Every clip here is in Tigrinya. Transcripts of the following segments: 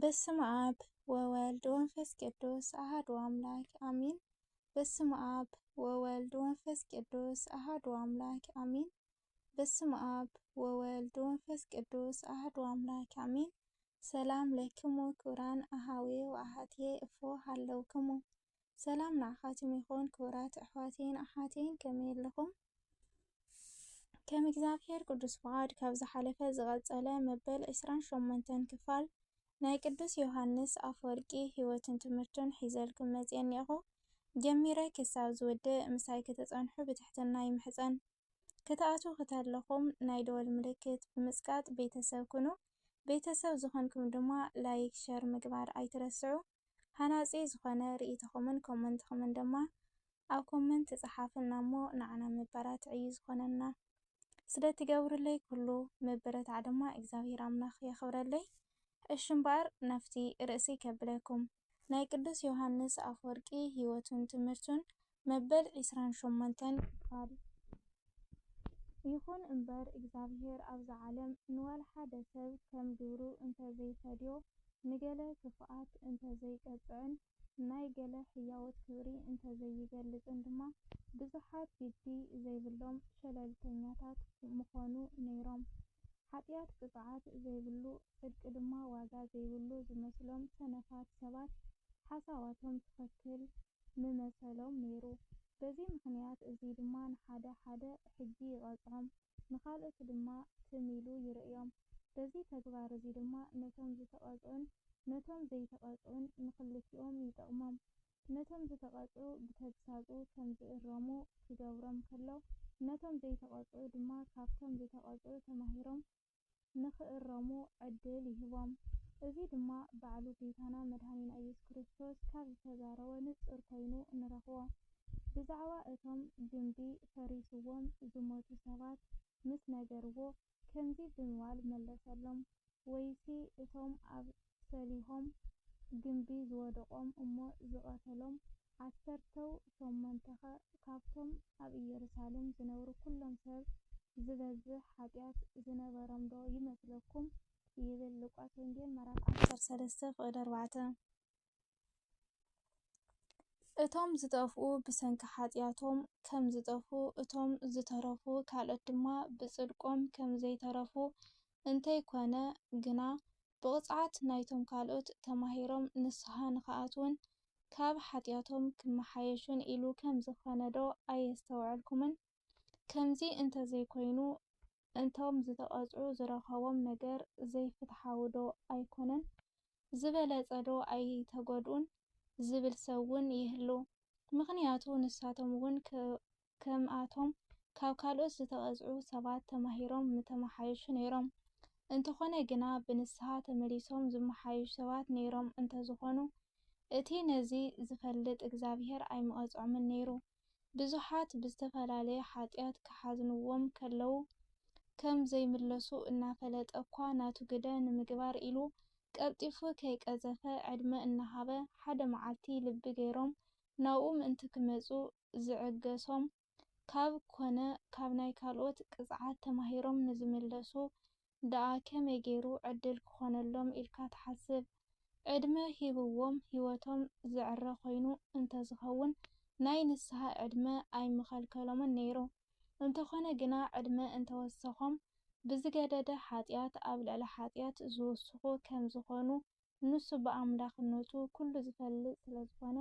በስመ አብ ወወልድ ወመንፈስ ቅዱስ አሐዱ አምላክ አሜን። በስመ አብ ወወልድ ወመንፈስ ቅዱስ አሐዱ አምላክ አሜን። በስመ አብ ወወልድ ወመንፈስ ቅዱስ አሐዱ አምላክ አሜን። ሰላም ለክሙ ክቡራን አሃዌ ወአሃትየ እፎ ሃለውክሙ ሰላም ንዓኻትም ይኹን ክቡራት ኣሕዋቴን ኣሓቴን ከመይ ኣለኹም? ከም እግዚአብሔር ቅዱስ ፍቃድ ካብ ዝሓለፈ ዝቐፀለ መበል 28 ክፋል ናይ ቅዱስ ዮሃንስ አፈወርቂ ህይወትን ትምህርትን ሒዘልኩም መፅአ እኒአኹ። ጀሚረ ክሳብ ዝውድእ ምሳይ ክትፀንሑ ብትሕትና ይምሕፀን። ክትኣትዉ ከተለኹም ናይ ደወል ምልክት ብምፅቃጥ ቤተሰብ ኩኑ። ቤተሰብ ዝኾንኩም ድማ ላይክ ሸር ምግባር ኣይትረስዑ። ሃናፂ ዝኾነ ርእይቶኹምን ኮመንትኹምን ድማ ኣብ ኮመንት ተፃሓፉልና እሞ ንዓና ምባራት ዕዩ ዝኾነና ስለ ትገብሩለይ ኩሉ ምብረታዕ ድማ እግዚአብሔር ኣምላኽ የኽብረለይ። እሺ እምበር ናፍቲ ርእሲ ከብለኩም ናይ ቅዱስ ዮሃንስ አፈወርቂ ህይወቱን ትምህርቱን መበል 28 ክፋል ይኹን እምበር እግዚአብሔር ኣብዚ ዓለም ንዋላ ሓደ ሰብ ከም ግብሩ እንተዘይፈድዮ ንገለ ክፉኣት እንተዘይቀፅዕን ናይ ገለ ህያውት ክብሪ እንተዘይገልፅን ድማ ብዙሓት ግዲ ዘይብሎም ሸለልተኛታት ምኾኑ ነይሮም። ሓጢአት ቅፅዓት ዘይብሉ ጽድቂ ድማ ዋጋ ዘይብሉ ዝመስሎም ሰነፋት ሰባት ሓሳባቶም ትኽክል ምመሰሎም ነይሩ። በዚ ምክንያት እዚ ድማ ንሓደ ሓደ ሕጊ ይቐፅዖም፣ ንኻልኦት ድማ ትሚሉ ይርእዮም። በዚ ተግባር እዚ ድማ ነቶም ዝተቐፅዑን ነቶም ዘይተቐፅዑን ንክልቲኦም ይጠቕሞም። ነቶም ዝተቐፅዑ ብተግሳፁ ከም ዝእረሙ ክገብሮም ከሎ፣ ነቶም ዘይተቐፅዑ ድማ ካብቶም ዝተቐፅዑ ተማሂሮም ንኽእረሙ ዕድል ይህቦም። እዚ ድማ ባዕሉ ጌታና መድሃኒና ኢየሱስ ክርስቶስ ካብ ዝተዛረቦ ንጹር ኮይኑ ንረኽቦ። ብዛዕባ እቶም ግንቢ ፈሪስዎም ዝሞቱ ሰባት ምስ ነገርዎ ከምዚ ብምባል መለሰሎም። ወይሲ እቶም ኣብ ሰሊሆም ግንቢ ዝወደቖም እሞ ዝቐተሎም 18 ካብቶም ኣብ ኢየሩሳሌም ዝነብሩ ኩሎም ሰብ ዝበዝሕ ሓጢአት ዝነበሮም ዶ ይመስለኩም? ይብል ሉቃስ ወንጌል ምዕራፍ 13:4። እቶም ዝጠፍኡ ብሰንኪ ሓጢአቶም ከም ዝጠፍኡ እቶም ዝተረፉ ካልኦት ድማ ብጽድቆም ከም ዘይተረፉ እንተይኮነ ግና ብቕፅዓት ናይቶም ካልኦት ተማሂሮም ንስሐ ንኽኣትውን ካብ ሓጢአቶም ክመሓየሹን ኢሉ ከም ዝኾነ ዶ ኣየስተውዐልኩምን? ከምዚ እንተዘይኮይኑ እንቶም ዝተቐፅዑ ዝረኸቦም ነገር ዘይፍትሓዊ ዶ ኣይኮነን? ዝበለፀ ዶ ኣይተጎድኡን ዝብል ሰብ እውን ይህሉ። ምክንያቱ ንሳቶም እውን ከምኣቶም ካብ ካልኦት ዝተቐፅዑ ሰባት ተማሂሮም ምተመሓየሹ ነይሮም። እንተኾነ ግና ብንስሐ ተመሊሶም ዝመሓየሹ ሰባት ነይሮም እንተዝኾኑ እቲ ነዚ ዝፈልጥ እግዚአብሔር ኣይምቐፅዖምን ነይሩ። ብዙሓት ብዝተፈላለየ ሓጢአት ክሓዝንዎም ከለዉ ከም ዘይምለሱ እናፈለጠ እኳ ናቱ ግደ ንምግባር ኢሉ ቀልጢፉ ከይቀዘፈ ዕድመ እናሃበ ሓደ መዓልቲ ልቢ ገይሮም ናብኡ ምእንቲ ክመፁ ዝዕገሶም ካብ ኮነ ካብ ናይ ካልኦት ቅፅዓት ተማሂሮም ንዝምለሱ ደኣ ከመይ ገይሩ ዕድል ክኾነሎም ኢልካ ትሓስብ? ዕድመ ሂብዎም ህይወቶም ዝዕረ ኮይኑ እንተዝኸውን ናይ ንስሐ ዕድመ ኣይምኸልከሎምን ነይሩ። እንተኾነ ግና ዕድመ እንተወሰኾም ብዝገደደ ሓጢአት ኣብ ልዕሊ ሓጢአት ዝውስኹ ከም ዝኾኑ ንሱ ብኣምላኽነቱ ኩሉ ዝፈልጥ ስለ ዝኾነ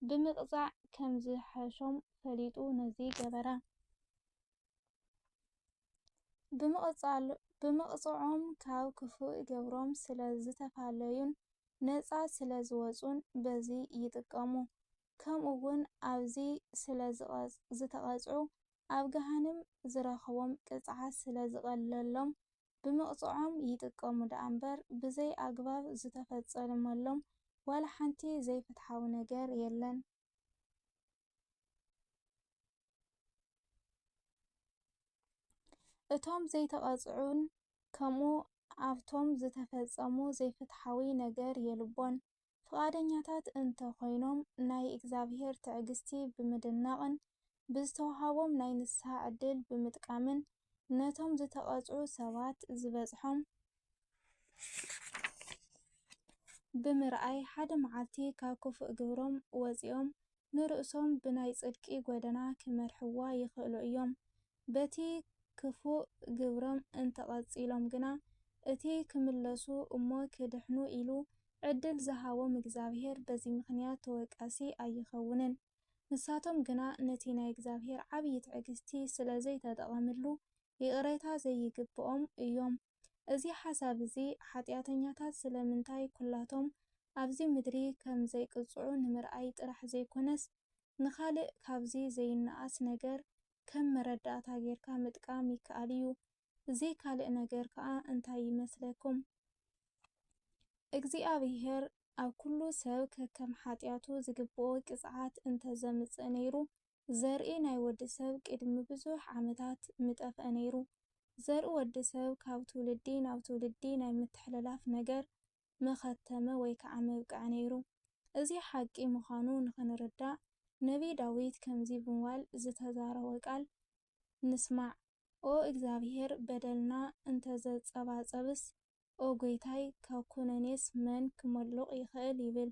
ብምቕፃዕ ከም ዝሓሾም ፈሊጡ ነዚ ገበረ። ብምቕፅዖም ካብ ክፉእ ገብሮም ስለ ዝተፋለዩን ነፃ ስለ ዝወፁን በዚ ይጥቀሙ። ከምኡ እውን ኣብዚ ስለ ዝተቐፅዑ ኣብ ገሃነም ዝረኽቦም ቅፅዓት ስለ ዝቐለሎም ብምቕፅዖም ይጥቀሙ ደኣ እምበር ብዘይ ኣግባብ ዝተፈፀመሎም ዋላ ሓንቲ ዘይፍትሓዊ ነገር የለን። እቶም ዘይተቐፅዑን ከምኡ ኣብቶም ዝተፈፀሙ ዘይፍትሓዊ ነገር የልቦን። ፍቓደኛታት እንተኾይኖም ናይ እግዚአብሔር ትዕግስቲ ብምድናቕን ብዝተዋሃቦም ናይ ንስሐ ዕድል ብምጥቃምን ነቶም ዝተቐፅዑ ሰባት ዝበፅሖም ብምርኣይ ሓደ መዓልቲ ካብ ክፉእ ግብሮም ወፂኦም ንርእሶም ብናይ ጽድቂ ጎደና ክመርሕዋ ይኽእሉ እዮም። በቲ ክፉእ ግብሮም እንተቐጺሎም ግና እቲ ክምለሱ እሞ ክድሕኑ ኢሉ ዕድል ዝሃቦም እግዚኣብሔር በዚ ምኽንያት ተወቃሲ ኣይኸውንን። ንሳቶም ግና ነቲ ናይ እግዚኣብሔር ዓብዪ ትዕግስቲ ስለ ዘይተጠቐምሉ ይቕሬታ ዘይግብኦም እዮም። እዚ ሓሳብ እዚ ሓጢአተኛታት ስለምንታይ ኩላቶም ኣብዚ ምድሪ ከም ዘይቅፅዑ ንምርኣይ ጥራሕ ዘይኮነስ ንኻልእ ካብዚ ዘይነኣስ ነገር ከም መረዳእታ ጌርካ ምጥቃም ይከኣል እዩ። እዚ ካልእ ነገር ከዓ እንታይ ይመስለኩም? እግዚኣብሔር ኣብ ኩሉ ሰብ ከከም ሓጢአቱ ዝግብኦ ቅፅዓት እንተዘምጽእ ነይሩ ዘርኢ ናይ ወዲ ሰብ ቅድሚ ብዙሕ ዓመታት ምጠፍአ ነይሩ። ዘርኢ ወዲ ሰብ ካብ ትውልዲ ናብ ትውልዲ ናይ ምትሕልላፍ ነገር መኸተመ ወይ ከዓ መብቅዕ ነይሩ። እዚ ሓቂ ምዃኑ ንኽንርዳእ ነቢይ ዳዊት ከምዚ ብምባል ዝተዛረበ ቃል ንስማዕ። ኦ እግዚኣብሔር በደልና እንተዘጸባጸብስ ኦ ጎይታይ ካብ ኩነኔስ መን ክመልቕ ይኽእል ይብል።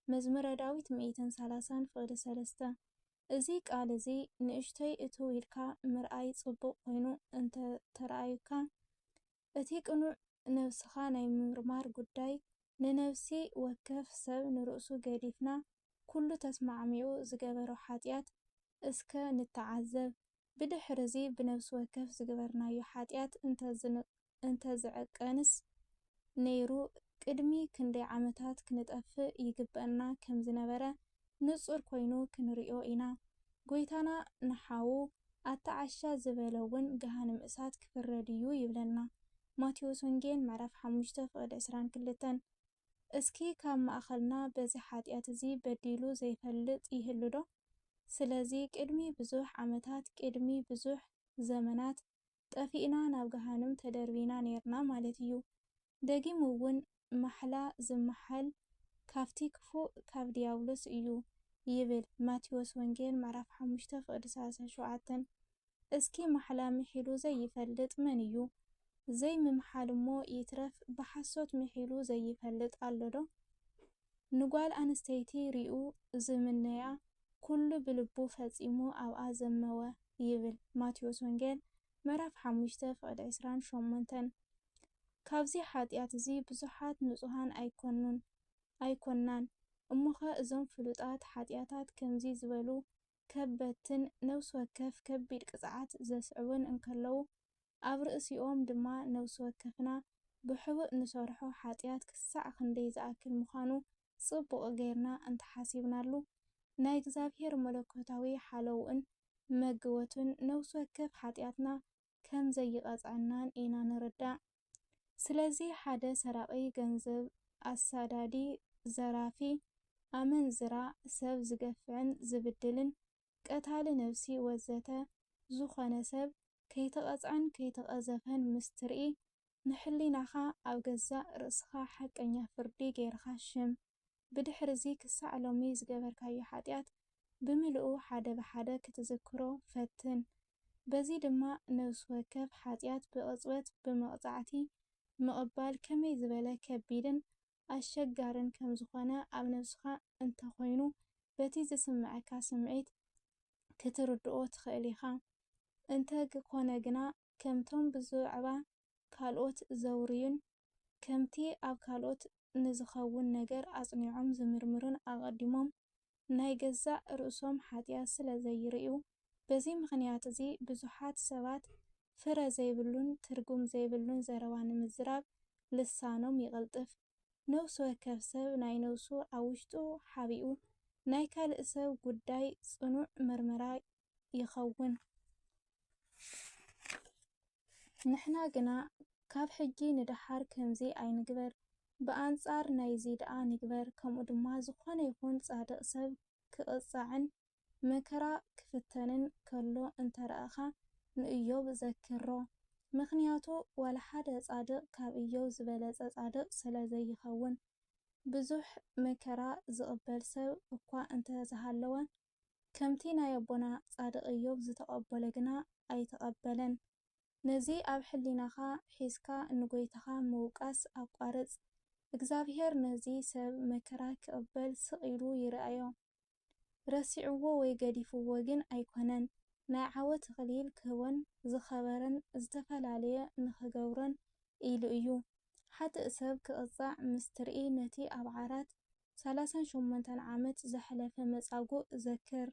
መዝሙረ ዳዊት 130:3። እዚ ቃል እዚ ንእሽተይ እትው ኢልካ ምርኣይ ጽቡቕ ኮይኑ እንተተረኣዩካ እቲ ቅኑዕ ነብስኻ ናይ ምርማር ጉዳይ ንነብሲ ወከፍ ሰብ ንርእሱ ገዲፍና ኩሉ ተስማዕሚዑ ዝገበሮ ሓጢአት እስከ ንተዓዘብ። ብድሕሪዚ ብነብሲ ወከፍ ዝገበርናዮ ሓጢአት እንተዝዕቀንስ ነይሩ ቅድሚ ክንደይ ዓመታት ክንጠፍእ ይግበአና ከም ዝነበረ ንጹር ኮይኑ ክንሪኦ ኢና። ጎይታና ንሓዉ ኣተዓሻ ዝበለ እውን ገሃነም እሳት ክፍረድ እዩ ይብለና። ማቴዎስ ወንጌል ምዕራፍ 5:22። እስኪ ካብ ማእኸልና በዚ ሓጢአት እዚ በዲሉ ዘይፈልጥ ይህሉ ዶ? ስለዚ ቅድሚ ብዙሕ ዓመታት ቅድሚ ብዙሕ ዘመናት ጠፊእና ናብ ገሃነም ተደርቢና ነርና ማለት እዩ። ደጊሙ እውን ማሕላ ዝመሓል ካብቲ ክፉእ ካብ ዲያብሎስ እዩ ይብል። ማቴዎስ ወንጌል ምዕራፍ 5:37። እስኪ ማሕላ ምሒሉ ዘይፈልጥ መን እዩ? ዘይምምሓል እሞ ይትረፍ ብሓሶት ምሒሉ ዘይፈልጥ ኣሎ ዶ? ንጓል ኣንስተይቲ ርኡ ዝምነያ ኩሉ ብልቡ ፈጺሙ ኣብኣ ዘመወ ይብል። ማቴዎስ ወንጌል ምዕራፍ 5:28። ካብዚ ሓጢአት እዚ ብዙሓት ንጹሃን ኣይኮናን እሞኸ እዞም ፍሉጣት ሓጢአታት ከምዚ ዝበሉ ከበድትን ነብሲ ወከፍ ከቢድ ቅፅዓት ዘስዕቡን እንከለዉ ኣብ ርእሲኦም ድማ ነብሲ ወከፍና ብሕቡእ ንሰርሖ ሓጢአት ክሳዕ ክንደይ ዝኣክል ምዃኑ ጽቡቕ ጌርና እንተሓሲብናሉ ናይ እግዚኣብሔር መለኮታዊ ሓለውኡን መግወቱን ነብሲ ወከፍ ሓጢአትና ከም ዘይቐጽዐናን ኢና ንርዳእ። ስለዚ ሓደ ሰራቒ ገንዘብ፣ ኣሳዳዲ፣ ዘራፊ፣ ኣመንዝራ፣ ሰብ ዝገፍዕን ዝብድልን፣ ቀታሊ ነብሲ ወዘተ ዝኾነ ሰብ ከይተቐጽዐን ከይተቐዘፈን ምስ ትርኢ ንሕሊናኻ ኣብ ገዛእ ርእስኻ ሓቀኛ ፍርዲ ጌርካ ሽም። ብድሕሪዚ ክሳዕ ሎሚ ዝገበርካዮ ሓጢአት ብምልኡ ሓደ ብሓደ ክትዝክሮ ፈትን። በዚ ድማ ነብሲ ወከፍ ሓጢአት ብቕጽበት ብመቕጻዕቲ ምቕባል ከመይ ዝበለ ከቢድን ኣሸጋርን ከም ዝኾነ ኣብ ነብስኻ እንተኾይኑ በቲ ዝስምዐካ ስምዒት ክትርድኦ ትኽእል ኢኻ። እንተኮነ ግና ከምቶም ብዛዕባ ካልኦት ዘውርዩን ከምቲ ኣብ ካልኦት ንዝኸውን ነገር ኣጽኒዖም ዝምርምሩን ኣቐዲሞም ናይ ገዛእ ርእሶም ሓጢአት ስለ ዘይርእዩ በዚ ምኽንያት እዚ ብዙሓት ሰባት ፍረ ዘይብሉን ትርጉም ዘይብሉን ዘረባ ንምዝራብ ልሳኖም ይቕልጥፍ። ነብሲ ወከፍ ሰብ ናይ ነብሱ ኣብ ውሽጡ ሓቢኡ ናይ ካልእ ሰብ ጉዳይ ጽኑዕ ምርመራ ይኸውን። ንሕና ግና ካብ ሕጂ ንደሓር ከምዚ ኣይንግበር፣ ብኣንጻር ናይዚ ደኣ ንግበር። ከምኡ ድማ ዝኾነ ይኹን ጻድቕ ሰብ ክቕጻዕን መከራ ክፍተንን ከሎ እንተረኣኻ ንኢዮብ ዘክሮ። ምኽንያቱ ዋላ ሓደ ጻድቕ ካብ ኢዮብ ዝበለጸ ጻድቕ ስለ ዘይኸውን። ብዙሕ መከራ ዝቕበል ሰብ እኳ እንተዝሃለወ ከምቲ ናይ ኣቦና ጻድቕ ኢዮብ ዝተቐበለ ግና ኣይተቐበለን። ነዚ ኣብ ሕሊናኻ ሒዝካ ንጎይታኻ ምውቃስ ኣቋርጽ። እግዚአብሔር ነዚ ሰብ መከራ ክቕበል ስቕ ኢሉ ይረአዮ። ረሲዕዎ ወይ ገዲፍዎ ግን ኣይኮነን። ናይ ዓወት ተኽሊል ክህቦን ዝኸበረን ዝተፈላለየ ንኽገብሮን ኢሉ እዩ። ሓጥእ ሰብ ክቕጻዕ ምስ ትርኢ ነቲ ኣብ ዓራት 38 ዓመት ዘሕለፈ መጻጉዕ ዘክር።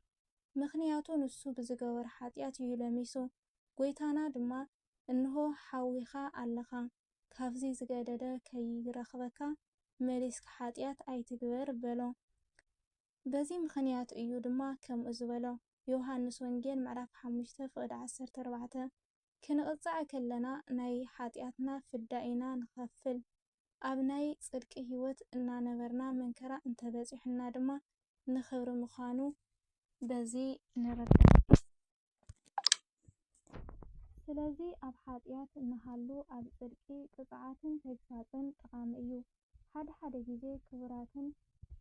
ምኽንያቱ ንሱ ብዝገበሮ ሓጢኣት እዩ ለሚሱ። ጐይታና ድማ እንሆ ሓዊኻ ኣለኻ፣ ካብዚ ዝገደደ ከይረኽበካ መሊስካ ሓጢኣት ኣይትግበር በሎ። በዚ ምኽንያት እዩ ድማ ከምኡ ዝበሎ። ዮሃንስ ወንጌል ምዕራፍ 5:14 ክንቕጻዕ ከለና ናይ ሓጢኣትና ፍዳ ኢና ንኸፍል፣ ኣብ ናይ ጽድቂ ህይወት እናነበርና መንከራ እንተበጺሑና ድማ ንኽብሪ ምዃኑ በዚ ንርዳእ። ስለዚ ኣብ ሓጢኣት እንሃሉ ኣብ ጽድቂ ቅፅዓትን ተግሳጽን ጠቓሚ እዩ። ሓደ ግዜ ክቡራትን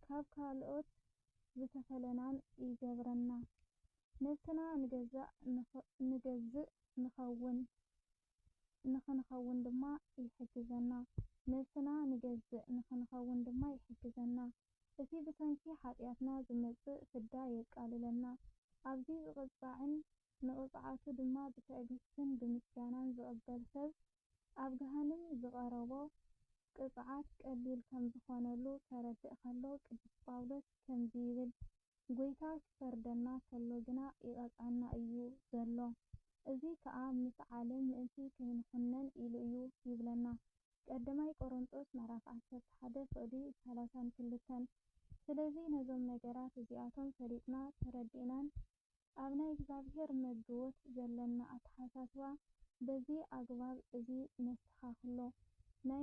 ካብ ካልኦት ዝተፈለናን ይገብረና። ነብስና ንገዝእ ንኽንኸውን ድማ ይሕግዘና። እቲ ብሰንኪ ሓጢኣትና ዝመጽእ ፍዳ የቃልለና። ኣብዚ ዝቕጻዕን ንቕጽዓቱ ድማ ብትዕግስትን ብምስጋናን ዝቕበል ሰብ ኣብ ገሃነም ዝቐረቦ ቅጽዓት ቀሊል ከም ዝኾነሉ ከረድእ ከሎ ቅዱስ ጳውሎስ ከምዚ ይብል፣ ጐይታ ክፈርደና ከሎ ግና ይቐጽዐና እዩ ዘሎ። እዚ ከኣ ምስ ዓለም ምእንቲ ከይንኹነን ኢሉ እዩ ይብለና። ቀዳማይ ቆሮንጦስ ምዕራፍ 11:32። ስለዚ ነዞም ነገራት እዚኣቶም ፈሊጥና ተረዲእናን ኣብ ናይ እግዚአብሔር መግቦት ዘለና ኣተሓሳስባ በዚ ኣግባብ እዚ ነስተኻኽሎ። ናይ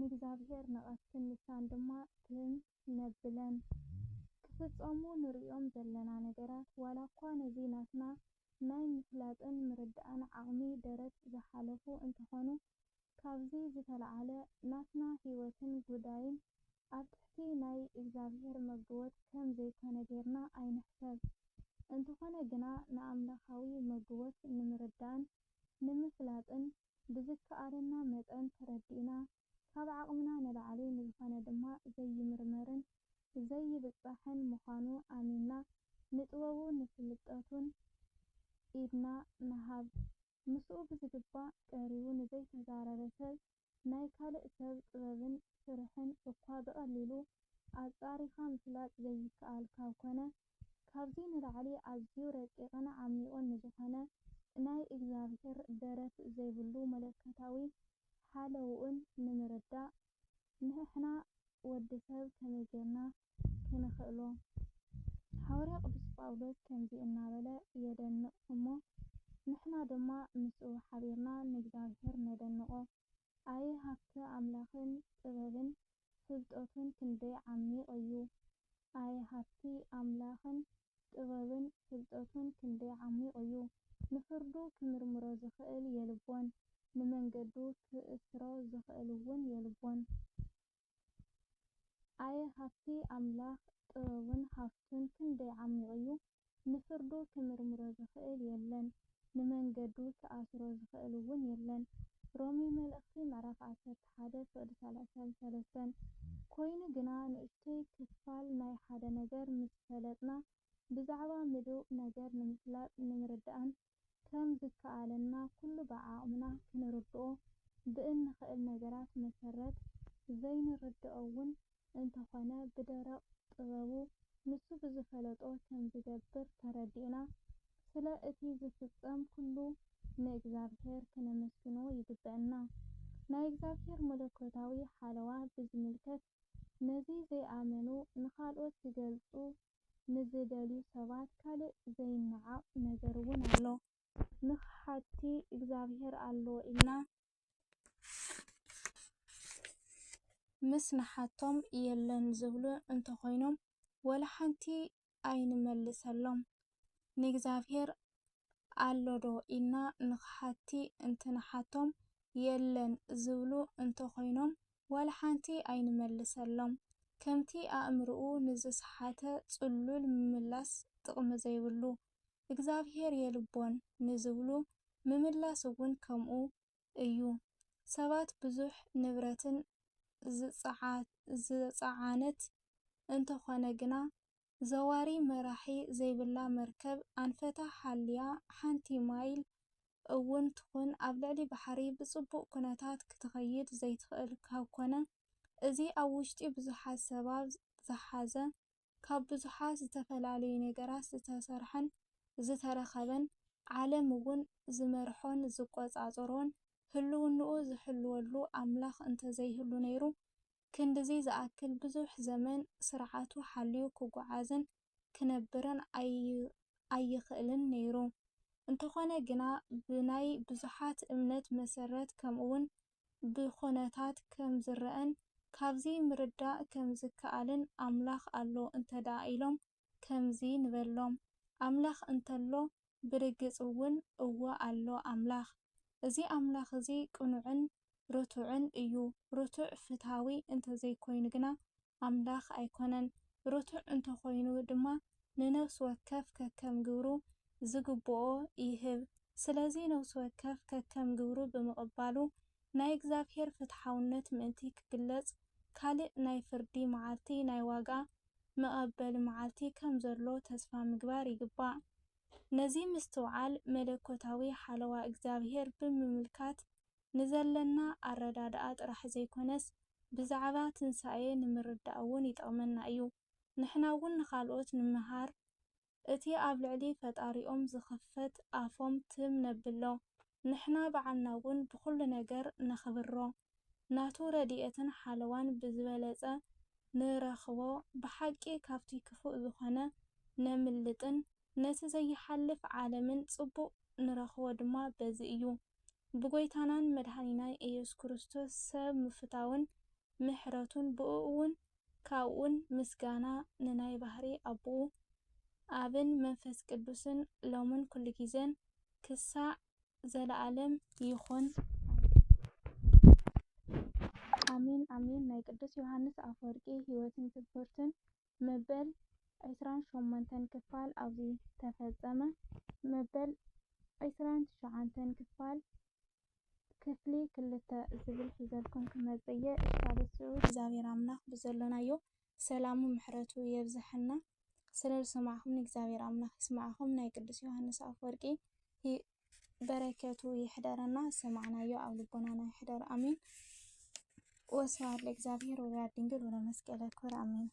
ንእግዚአብሔር ነቐስትን ልሳን ድማ ትም ነብለን። ክፍጸሙ ንሪኦም ዘለና ነገራት ዋላ እኳ ነዚ ናትና ናይ ምፍላጥን ምርዳእን ዓቕሚ ደረት ዝሓለፉ እንተኾኑ፣ ካብዚ ዝተለዓለ ናትና ህይወትን ጉዳይን ኣብ ትሕቲ ናይ እግዚአብሔር መግቦት ከም ዘይኮነ ጌርና ኣይንሕሰብ። እንተኾነ ግና ንኣምላኻዊ መግቦት ንምርዳእን ንምፍላጥን ብዝከኣለና መጠን ተረዲእና ካብ ዓቕምና ንላዕሊ ንዝኾነ ድማ ዘይምርመርን ዘይብጻሕን ምዃኑ ኣሚንና ንጥበቡ ንፍልጠቱን ኢድና ንሃብ። ምስኡ ብዝግባእ ቀሪቡ ንዘይተዛረበ ሰብ ናይ ካልእ ሰብ ጥበብን ስርሕን እኳ ብቐሊሉ ኣጻሪኻ ምፍላጥ ዘይከኣል ካብ ኮነ፣ ካብዚ ንላዕሊ ኣዝዩ ረቂቕን ዓሚቝን ንዝኾነ ናይ እግዚአብሔር ደረት ዘይብሉ መለኮታዊ ሓለውኡን ንምርዳእ ንሕና ወዲ ሰብ ከመይ ጌርና ክንኽእሎ? ሐዋርያ ቅዱስ ጳውሎስ ከምዚ እናበለ የደንቕ እሞ ንሕና ድማ ምስኡ ሓቢርና ንእግዚአብሔር ነደንቖ። ኣየ ሃብቲ ኣምላኽን ጥበብን ፍልጠቱን ክንደይ ዓሚቕ እዩ! ኣየ ሃብቲ ኣምላኽን ጥበብን ፍልጠቱን ክንደይ ዓሚቕ እዩ! ንፍርዱ ክምርምሮ ዝኽእል የልቦን፣ ንመንገዱ ክእስሮ ዝኽእል እውን የልቦን። ኣየ ሃብቲ ኣምላኽ ጥበቡን ሃፍቱን ክንደይ ዓሚቕ እዩ! ንፍርዱ ክምርምሮ ዝኽእል የለን፣ ንመንገዱ ክኣስሮ ዝኽእል እውን የለን። ሮሜ መልእኽቲ ምዕራፍ 11:33 ኮይኑ ግና ንእሽተይ ክፋል ናይ ሓደ ነገር ምስ ፈለጥና ብዛዕባ ምሉእ ነገር ንምፍላጥ ንምርዳእን ከም ዝከኣለና ኩሉ ብዓቕምና ክንርድኦ ብእንኽእል ነገራት መሰረት ዘይንርድኦ እውን እንተኾነ ብደረቕ ጥበቡ ንሱ ብዝፈለጦ ከም ዝገብር ተረዲእና ስለ እቲ ዝፍጸም ኩሉ ንእግዚአብሔር ክነመስግኖ ይግብአና። ናይ እግዚአብሔር መለኮታዊ ሓለዋ ብዝምልከት ነዚ ዘይኣመኑ ንኻልኦት ክገልጹ ንዝደልዩ ሰባት ካልእ ዘይነዓቕ ነገር እውን ኣሎ። ንኽሓቲ እግዚአብሔር ኣሎ ኢልና ምስ ንሓቶም የለን ዝብሉ እንተኾይኖም ወላ ሓንቲ ኣይንመልሰሎም። ንእግዚአብሔር ኣሎ ዶ ኢልና ንኽሓቲ እንትንሓቶም የለን ዝብሉ እንተኾይኖም ወላ ሓንቲ ኣይንመልሰሎም። ከምቲ ኣእምርኡ ንዝሰሓተ ጽሉል ምምላስ ጥቕሚ ዘይብሉ። እግዚአብሔር የልቦን ንዝብሉ ምምላስ እውን ከምኡ እዩ። ሰባት ብዙሕ ንብረትን ዝፀዓነት እንተኾነ ግና ዘዋሪ መራሒ ዘይብላ መርከብ ኣንፈታ ሓልያ ሓንቲ ማይል እውን ትኹን ኣብ ልዕሊ ባሕሪ ብፅቡቅ ኩነታት ክትኸይድ ዘይትኽእል ካብ ኮነ እዚ ኣብ ውሽጢ ብዙሓት ሰባት ዝሓዘ ካብ ብዙሓት ዝተፈላለዩ ነገራት ዝተሰርሐን ዝተረኸበን ዓለም እውን ዝመርሖን ዝቆፃፀሮን ህልውንኡ ዝሕልወሉ ኣምላኽ እንተዘይህሉ ነይሩ ክንድዚ ዝኣክል ብዙሕ ዘመን ስርዓቱ ሓልዩ ክጓዓዝን ክነብርን ኣይኽእልን ነይሩ። እንተኾነ ግና ብናይ ብዙሓት እምነት መሰረት ከምኡውን ብኹነታት ከም ዝረአን ካብዚ ምርዳእ ከም ዝከኣልን ኣምላኽ ኣሎ እንተዳ ኢሎም ከምዚ ንበሎም ኣምላኽ እንተሎ ብርግፅ እውን እወ ኣሎ ኣምላኽ። እዚ ኣምላኽ እዚ ቅኑዕን ርቱዕን እዩ። ርቱዕ ፍትሃዊ እንተዘይኮይኑ ግና ኣምላኽ ኣይኮነን። ርቱዕ እንተኮይኑ ድማ ንነፍሲ ወከፍ ከከም ግብሩ ዝግብኦ ይህብ። ስለዚ ነፍሲ ወከፍ ከከም ግብሩ ብምቕባሉ ናይ እግዚኣብሔር ፍትሓውነት ምእንቲ ክግለጽ ካልእ ናይ ፍርዲ መዓልቲ ናይ ዋጋ መቐበሊ መዓልቲ ከም ዘሎ ተስፋ ምግባር ይግባእ። ነዚ ምስትውዓል መለኮታዊ ሓለዋ እግዚኣብሔር ብምምልካት ንዘለና ኣረዳድኣ ጥራሕ ዘይኮነስ ብዛዕባ ትንሣኤ ንምርዳእ እውን ይጠቕመና እዩ። ንሕና እውን ንኻልኦት ንምሃር እቲ ኣብ ልዕሊ ፈጣሪኦም ዝኽፈት ኣፎም ትም ነብሎ ንሕና ባዕልና እውን ብኩሉ ነገር ነኽብሮ ናቱ ረድኤትን ሓለዋን ብዝበለፀ ንረኽቦ ብሓቂ ካብቲ ክፉእ ዝኾነ ነምልጥን ነቲ ዘይሓልፍ ዓለምን ጽቡቕ ንረኽቦ ድማ በዚ እዩ። ብጎይታናን መድኃኒናን ኢየሱስ ክርስቶስ ሰብ ምፍታውን ምሕረቱን ብኡ እውን ካብኡን ምስጋና ንናይ ባህሪ ኣቦኡ ኣብን መንፈስ ቅዱስን ሎምን ኩሉ ጊዜን ክሳዕ ዘለዓለም ይኹን ኣሜን ኣሜን። ናይ ቅዱስ ዮሃንስ አፈወርቂ ሕይወትን ትምህርትን መበል 28 ክፋል ኣብዚ ተፈጸመ። መበል 29 ክፋል ክፍሊ 2 ዝብል ሒዘልኩም ክመጽእ እየ። እስካለስዑ እግዚአብሔር ኣምላኽ ብዘለናዮ ሰላሙ ምሕረቱ የብዝሐና። ስለ ዝሰማዕኹም እግዚአብሔር ኣምላኽ ይስማዓኹም። ናይ ቅዱስ ዮሃንስ አፈወርቂ በረከቱ ይሕደረና። ሰማዕናዮ ኣብ ልቦናና ይሕደር። ኣሜን። ወስብሐት ለእግዚአብሔር ወለወላዲቱ ድንግል ወለመስቀሉ ክቡር። ኣሜን።